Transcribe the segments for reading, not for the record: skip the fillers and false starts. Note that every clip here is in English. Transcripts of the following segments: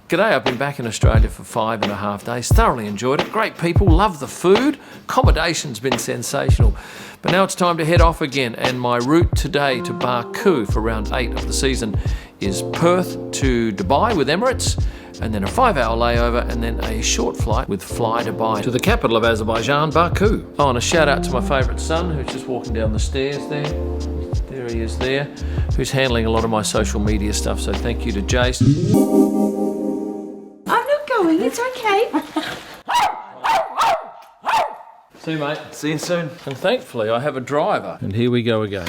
G'day, I've been back in Australia for 5.5 days, thoroughly enjoyed it, great people, love the food, accommodation's been sensational. But now it's time to head off again, and my route today to Baku for round 8 of the season is Perth to Dubai with Emirates, and then a 5-hour layover, and then a short flight with Fly Dubai to the capital of Azerbaijan, Baku. Oh, and a shout out to my favourite son, who's just walking down the stairs there. There he is there, who's handling a lot of my social media stuff, so thank you to Jace. I'm not going, it's okay. See you, mate. See you soon. And thankfully I have a driver. And here we go again.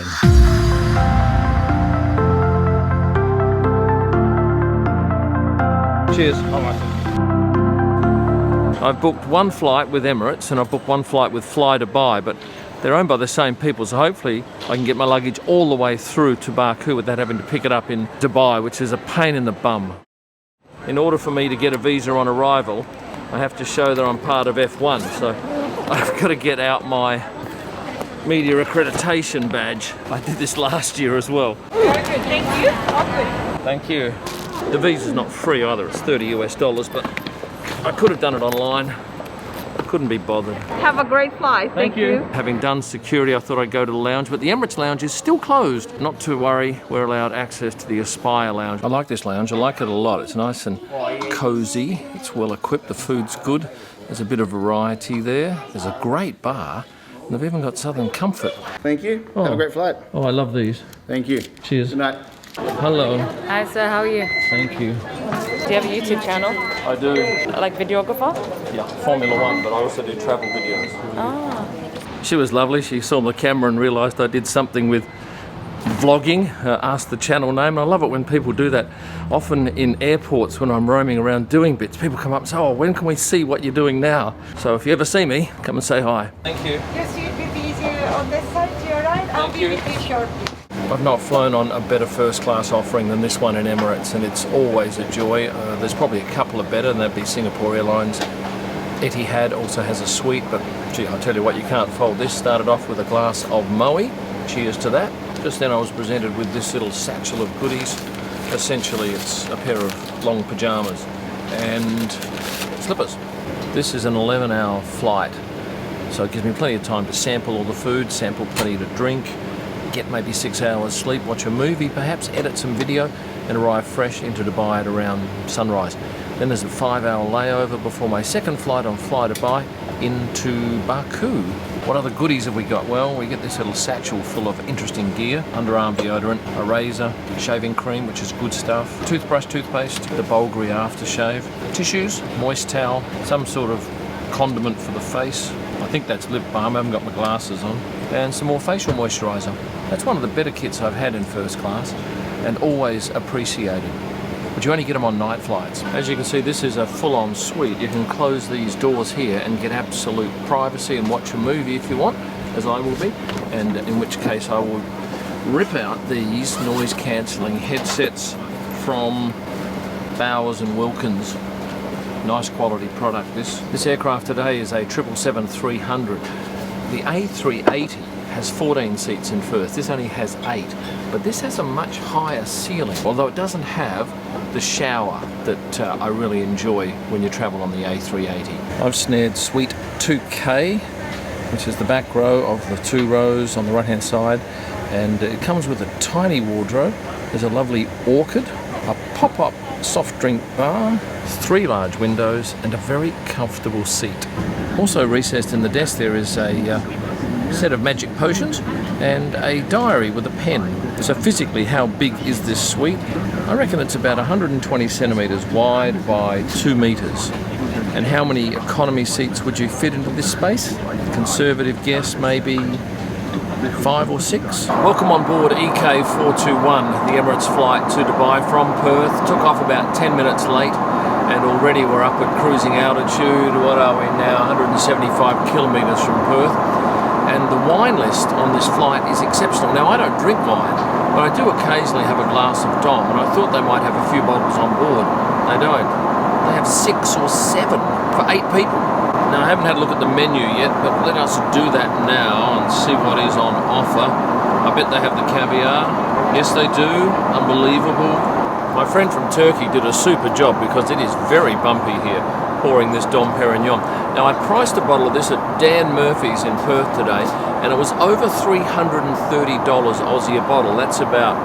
Cheers. I've booked one flight with Emirates and I've booked one flight with Fly Dubai, but they're owned by the same people, so hopefully I can get my luggage all the way through to Baku without having to pick it up in Dubai, which is a pain in the bum. In order for me to get a visa on arrival, I have to show that I'm part of F1, so I've got to get out my media accreditation badge. I did this last year as well. Very good, thank you. Thank you. The visa's not free either, it's $30 US, but I could have done it online. I couldn't be bothered. Have a great flight, thank you. Having done security, I thought I'd go to the lounge, but the Emirates lounge is still closed. Not to worry, we're allowed access to the Aspire lounge. I like this lounge, I like it a lot. It's nice and cozy, it's well equipped, the food's good. There's a bit of variety there. There's a great bar, and they've even got Southern Comfort. Thank you. Have a great flight. Oh, I love these. Thank you. Cheers. Good night. Hello. Hi sir, how are you? Thank you. Do you have a YouTube channel? I do. Like videographer? Yeah, Formula 1, but I also do travel videos. Ah. She was lovely. She saw the camera and realised I did something with vlogging, asked the channel name. I love it when people do that. Often in airports when I'm roaming around doing bits, people come up and say, oh, when can we see what you're doing now? So if you ever see me, come and say hi. Thank you. Yes, it will be easier on this side to your right. I'll be with you shortly. I've not flown on a better first class offering than this one in Emirates, and it's always a joy. There's probably a couple of better, and that'd be Singapore Airlines. Etihad also has a suite, but gee, I'll tell you what, you can't fault this. Started off with a glass of Moe. Cheers to that. Just then I was presented with this little satchel of goodies. Essentially it's a pair of long pyjamas and slippers. This is an 11-hour flight, so it gives me plenty of time to sample all the food, sample plenty to drink, get maybe 6 hours sleep, watch a movie perhaps, edit some video, and arrive fresh into Dubai at around sunrise. Then there's a 5-hour layover before my second flight on Fly Dubai into Baku. What other goodies have we got? Well, we get this little satchel full of interesting gear, underarm deodorant, a razor, shaving cream, which is good stuff, toothbrush, toothpaste, the Bulgari aftershave, tissues, moist towel, some sort of condiment for the face. I think that's lip balm, I haven't got my glasses on, and some more facial moisturiser. That's one of the better kits I've had in first class, and always appreciated. But you only get them on night flights. As you can see, this is a full-on suite. You can close these doors here and get absolute privacy and watch a movie if you want, as I will be, and in which case I will rip out these noise-cancelling headsets from Bowers & Wilkins. Nice quality product this. This aircraft today is a 777-300. The A380 has 14 seats in first. This only has 8, but this has a much higher ceiling, although it doesn't have the shower that I really enjoy when you travel on the A380. I've snared Suite 2K, which is the back row of the 2 rows on the right hand side, and it comes with a tiny wardrobe. There's a lovely orchid, a pop-up soft drink bar, 3 large windows, and a very comfortable seat. Also recessed in the desk there is a set of magic potions and a diary with a pen. So physically, how big is this suite? I reckon it's about 120 centimetres wide by 2 metres. And how many economy seats would you fit into this space? Conservative guess, maybe 5 or 6. Welcome on board EK421, the Emirates flight to Dubai from Perth. Took off about 10 minutes late, and already we're up at cruising altitude. What are we now? 175 kilometres from Perth. And the wine list on this flight is exceptional. Now, I don't drink wine, but I do occasionally have a glass of Dom, and I thought they might have a few bottles on board. They don't. They have 6 or 7 for 8 people. Now, I haven't had a look at the menu yet, but let us do that now and see what is on offer. I bet they have the caviar. Yes, they do. Unbelievable. My friend from Turkey did a super job because it is very bumpy here, pouring this Dom Perignon. Now I priced a bottle of this at Dan Murphy's in Perth today, and it was over $330 Aussie a bottle. That's about,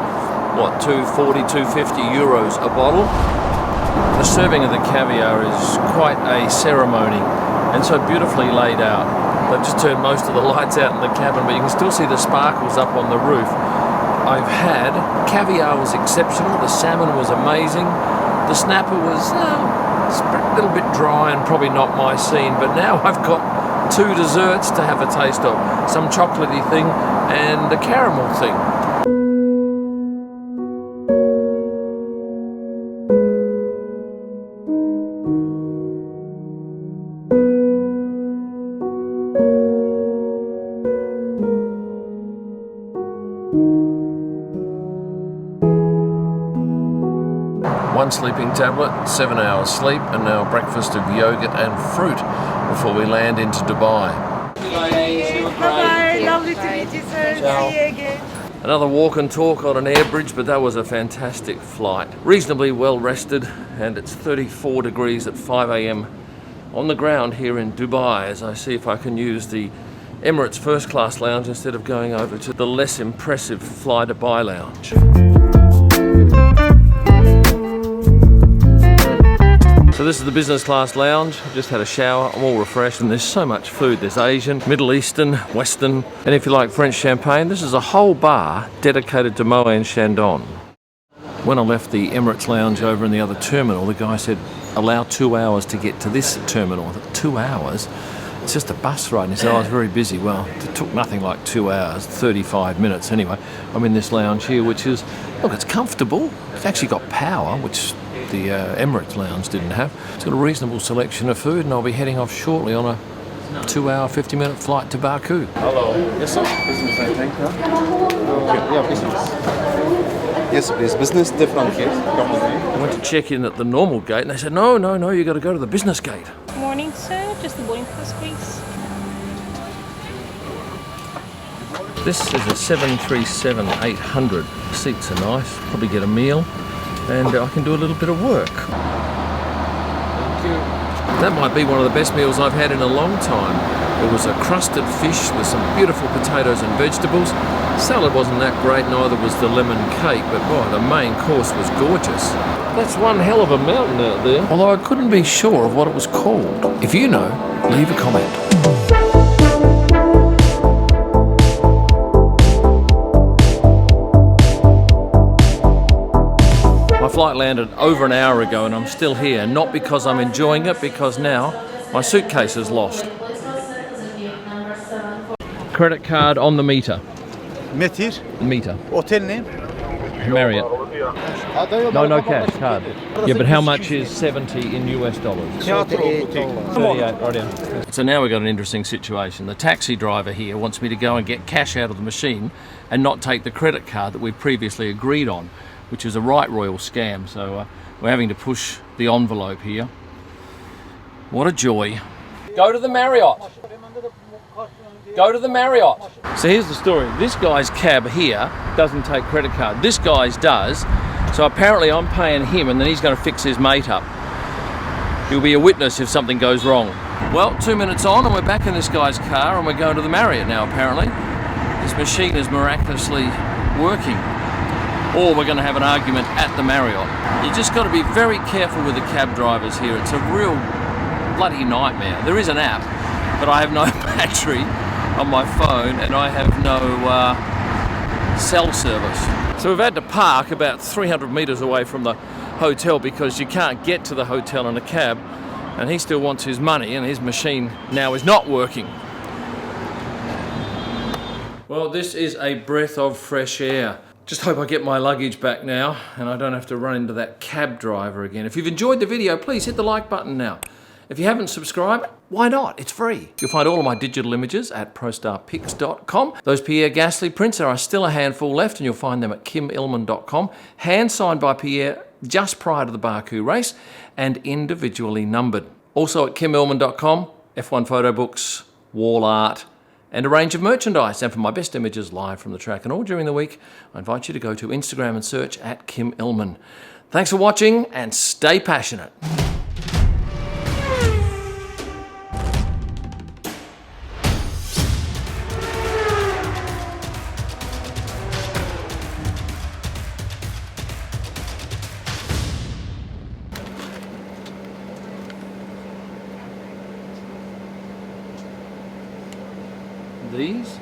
what, 240, 250 euros a bottle. The serving of the caviar is quite a ceremony and so beautifully laid out. They've just turned most of the lights out in the cabin, but you can still see the sparkles up on the roof. I've had, caviar was exceptional, the salmon was amazing, the snapper was a little bit dry and probably not my scene, but now I've got 2 desserts to have a taste of, some chocolatey thing and a caramel thing. One sleeping tablet, 7 hours sleep, and now a breakfast of yogurt and fruit before we land into Dubai. Bye-bye. Lovely to meet you, sir. Ciao. See you again. Another walk and talk on an air bridge, but that was a fantastic flight. Reasonably well rested, and it's 34 degrees at 5 a.m. on the ground here in Dubai as I see if I can use the Emirates first class lounge instead of going over to the less impressive Fly Dubai lounge. So this is the business class lounge. I've just had a shower, I'm all refreshed, and there's so much food. There's Asian, Middle Eastern, Western, and if you like French champagne, this is a whole bar dedicated to Moet and Chandon. When I left the Emirates lounge over in the other terminal, the guy said, allow 2 hours to get to this terminal. I thought, 2 hours? It's just a bus ride. And he said, oh, I was very busy. Well, it took nothing like 2 hours, 35 minutes anyway. I'm in this lounge here, which is, look, it's comfortable. It's actually got power, which the Emirates lounge didn't have. It's got a reasonable selection of food, and I'll be heading off shortly on a 2 hour, 50-minute flight to Baku. Hello. Yes, sir. Business, I think. Okay. Yeah, business. Yes, please. Business, different gate. I went to check in at the normal gate, and they said, no, you got to go to the business gate. Morning, sir. Just the boarding pass, please. This is a 737-800. Seats are nice. Probably get a meal. And I can do a little bit of work. Thank you. That might be one of the best meals I've had in a long time. It was a crusted fish with some beautiful potatoes and vegetables. Salad wasn't that great, neither was the lemon cake, but boy, the main course was gorgeous. That's one hell of a mountain out there, although I couldn't be sure of what it was called. If you know, leave a comment. My flight landed over an hour ago and I'm still here, not because I'm enjoying it, because now my suitcase is lost. Credit card on the meter. Meter. Meter. Hotel name. Marriott. No cash, card. Yeah, but how much is 70 in US dollars? 38, right down. So now we've got an interesting situation. The taxi driver here wants me to go and get cash out of the machine and not take the credit card that we previously agreed on, which is a right royal scam. So we're having to push the envelope here. What a joy. Go to the Marriott. Go to the Marriott. So here's the story. This guy's cab here doesn't take credit card. This guy's does. So apparently I'm paying him and then he's going to fix his mate up. He'll be a witness if something goes wrong. Well, 2 minutes on and we're back in this guy's car and we're going to the Marriott now apparently. This machine is miraculously working. Or we're going to have an argument at the Marriott. You just got to be very careful with the cab drivers here. It's a real bloody nightmare. There is an app, but I have no battery on my phone and I have no cell service. So we've had to park about 300 metres away from the hotel because you can't get to the hotel in a cab, and he still wants his money and his machine now is not working. Well, this is a breath of fresh air. Just hope I get my luggage back now and I don't have to run into that cab driver again. If you've enjoyed the video, please hit the like button now. If you haven't subscribed, why not? It's free. You'll find all of my digital images at prostarpics.com. Those Pierre Gasly prints, there are still a handful left and you'll find them at kimillman.com. Hand signed by Pierre just prior to the Baku race and individually numbered. Also at kimillman.com, F1 photo books, wall art, and a range of merchandise. And for my best images live from the track and all during the week, I invite you to go to Instagram and search at Kim Illman. Thanks for watching and stay passionate. These